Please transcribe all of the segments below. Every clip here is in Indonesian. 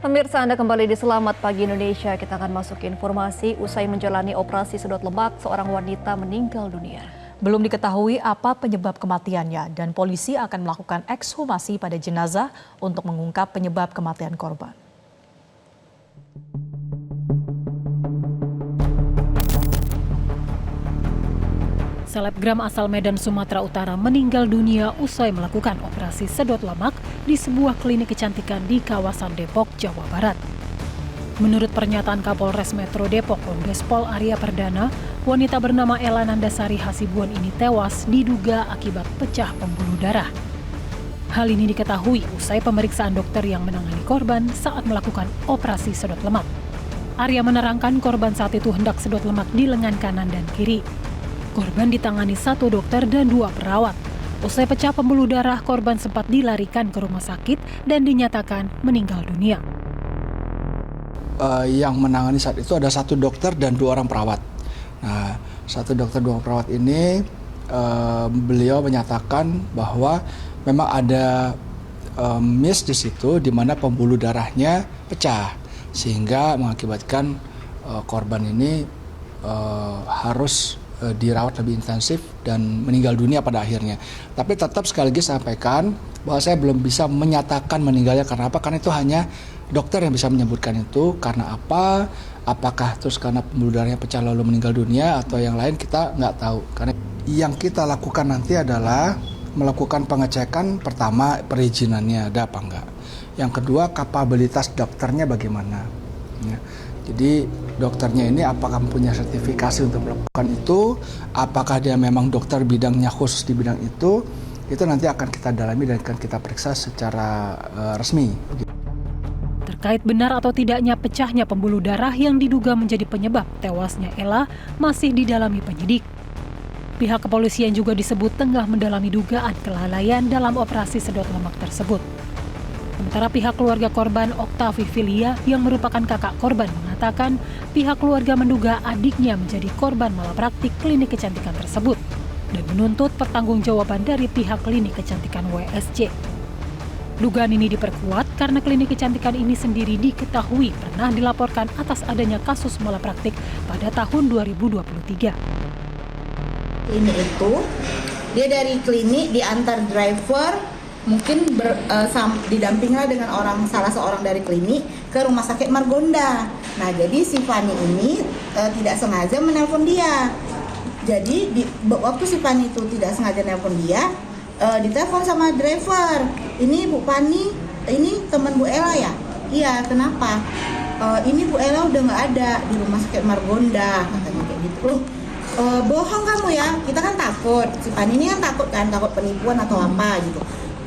Pemirsa, Anda kembali di Selamat Pagi Indonesia. Kita akan masuk ke informasi. Usai menjalani operasi sedot lemak, seorang wanita meninggal dunia. Belum diketahui apa penyebab kematiannya dan polisi akan melakukan ekshumasi pada jenazah untuk mengungkap penyebab kematian korban. Selebgram asal Medan, Sumatera Utara meninggal dunia usai melakukan operasi sedot lemak di sebuah klinik kecantikan di kawasan Depok, Jawa Barat. Menurut pernyataan Kapolres Metro Depok, Kombes Pol Arya Perdana, wanita bernama Ella Nandasari Hasibuan ini tewas diduga akibat pecah pembuluh darah. Hal ini diketahui usai pemeriksaan dokter yang menangani korban saat melakukan operasi sedot lemak. Arya menerangkan korban saat itu hendak sedot lemak di lengan kanan dan kiri. Korban ditangani 1 dokter dan 2 perawat. Usai pecah pembuluh darah, korban sempat dilarikan ke rumah sakit dan dinyatakan meninggal dunia. Yang menangani saat itu ada 1 dokter dan 2 orang perawat. Nah, 1 dokter 2 orang perawat ini beliau menyatakan bahwa memang ada miss di situ di mana pembuluh darahnya pecah sehingga mengakibatkan korban ini harus dirawat lebih intensif dan meninggal dunia pada akhirnya. Tapi tetap sekali lagi sampaikan bahwa saya belum bisa menyatakan meninggalnya karena apa? Karena itu hanya dokter yang bisa menyebutkan itu. Karena apa? Apakah terus karena pembuluh darahnya pecah lalu meninggal dunia atau yang lain kita nggak tahu. Karena yang kita lakukan nanti adalah melakukan pengecekan pertama perizinannya ada apa enggak. Yang kedua kapabilitas dokternya bagaimana. Ya. Jadi dokternya ini apakah punya sertifikasi untuk melakukan itu, apakah dia memang dokter bidangnya khusus di bidang itu nanti akan kita dalami dan akan kita periksa secara resmi. Terkait benar atau tidaknya pecahnya pembuluh darah yang diduga menjadi penyebab tewasnya Ella masih didalami penyidik. Pihak kepolisian juga disebut tengah mendalami dugaan kelalaian dalam operasi sedot lemak tersebut. Sementara pihak keluarga korban Oktavi Filia yang merupakan kakak korban mengatakan pihak keluarga menduga adiknya menjadi korban malapraktik klinik kecantikan tersebut dan menuntut pertanggungjawaban dari pihak klinik kecantikan WSC. Dugaan ini diperkuat karena klinik kecantikan ini sendiri diketahui pernah dilaporkan atas adanya kasus malapraktik pada tahun 2023. Klinik itu dia dari klinik diantar driver mungkin didampinglah dengan salah seorang dari klinik ke rumah sakit Margonda. Nah, jadi si Fani ini tidak sengaja menelpon dia. Jadi waktu si Fani itu tidak sengaja menelpon dia, ditelepon sama driver. Ini Bu Fani, ini teman Bu Ella ya? Iya, kenapa? Ini Bu Ella udah nggak ada di rumah sakit Margonda, katanya kayak gitu. Bohong kamu ya, kita kan takut. Si Fani ini kan takut penipuan atau apa gitu.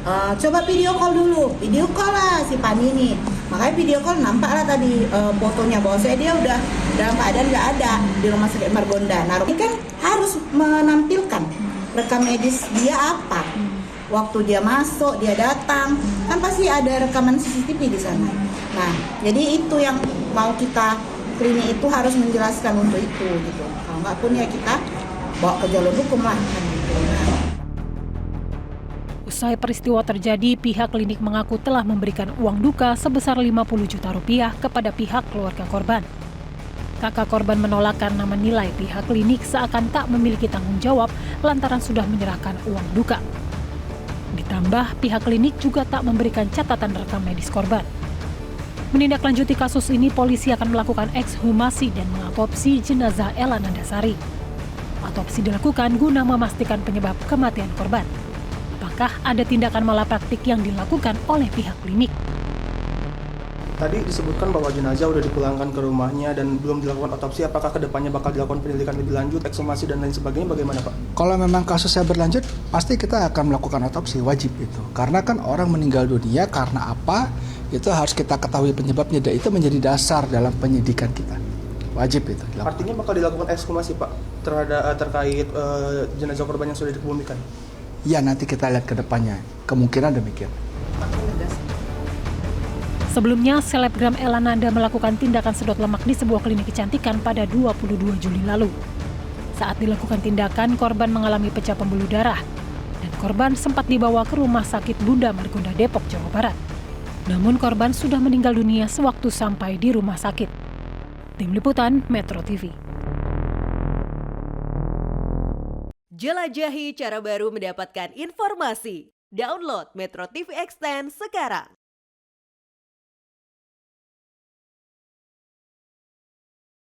Coba video call dulu, video call lah si Pani ini. Makanya video call nampak lah tadi fotonya bahwa dia udah dalam keadaan nggak ada di rumah sakit Margonda. Nah, ini kan harus menampilkan rekam medis dia apa. Waktu dia masuk, dia datang, kan pasti ada rekaman CCTV di sana. Nah, jadi itu yang mau kita klinik itu harus menjelaskan untuk itu gitu. Kalau nggak pun ya kita bawa ke jalur hukum lah. Usai peristiwa terjadi, pihak klinik mengaku telah memberikan uang duka sebesar 50 juta rupiah kepada pihak keluarga korban. Kakak korban menolak karena menilai pihak klinik seakan tak memiliki tanggung jawab lantaran sudah menyerahkan uang duka. Ditambah, pihak klinik juga tak memberikan catatan rekam medis korban. Menindaklanjuti kasus ini, polisi akan melakukan ekshumasi dan mengotopsi jenazah Ella Nandasari. Otopsi dilakukan guna memastikan penyebab kematian korban. Apakah ada tindakan malapraktik yang dilakukan oleh pihak klinik? Tadi disebutkan bahwa jenazah sudah dipulangkan ke rumahnya dan belum dilakukan otopsi. Apakah kedepannya bakal dilakukan penyelidikan lebih lanjut, ekshumasi dan lain sebagainya? Bagaimana, Pak? Kalau memang kasusnya berlanjut, pasti kita akan melakukan otopsi, wajib itu. Karena kan orang meninggal dunia karena apa, itu harus kita ketahui penyebabnya dan itu menjadi dasar dalam penyidikan kita. Wajib itu dilakukan. Artinya bakal dilakukan ekshumasi, Pak, terkait jenazah korban yang sudah dikebumikan? Ya, nanti kita lihat ke depannya. Kemungkinan demikian. Sebelumnya, selebgram Ella Nanda melakukan tindakan sedot lemak di sebuah klinik kecantikan pada 22 Juli lalu. Saat dilakukan tindakan, korban mengalami pecah pembuluh darah dan korban sempat dibawa ke Rumah Sakit Bunda Margonda Depok, Jawa Barat. Namun korban sudah meninggal dunia sewaktu sampai di rumah sakit. Tim Liputan Metro TV. Jelajahi cara baru mendapatkan informasi. Download Metro TV Extend sekarang.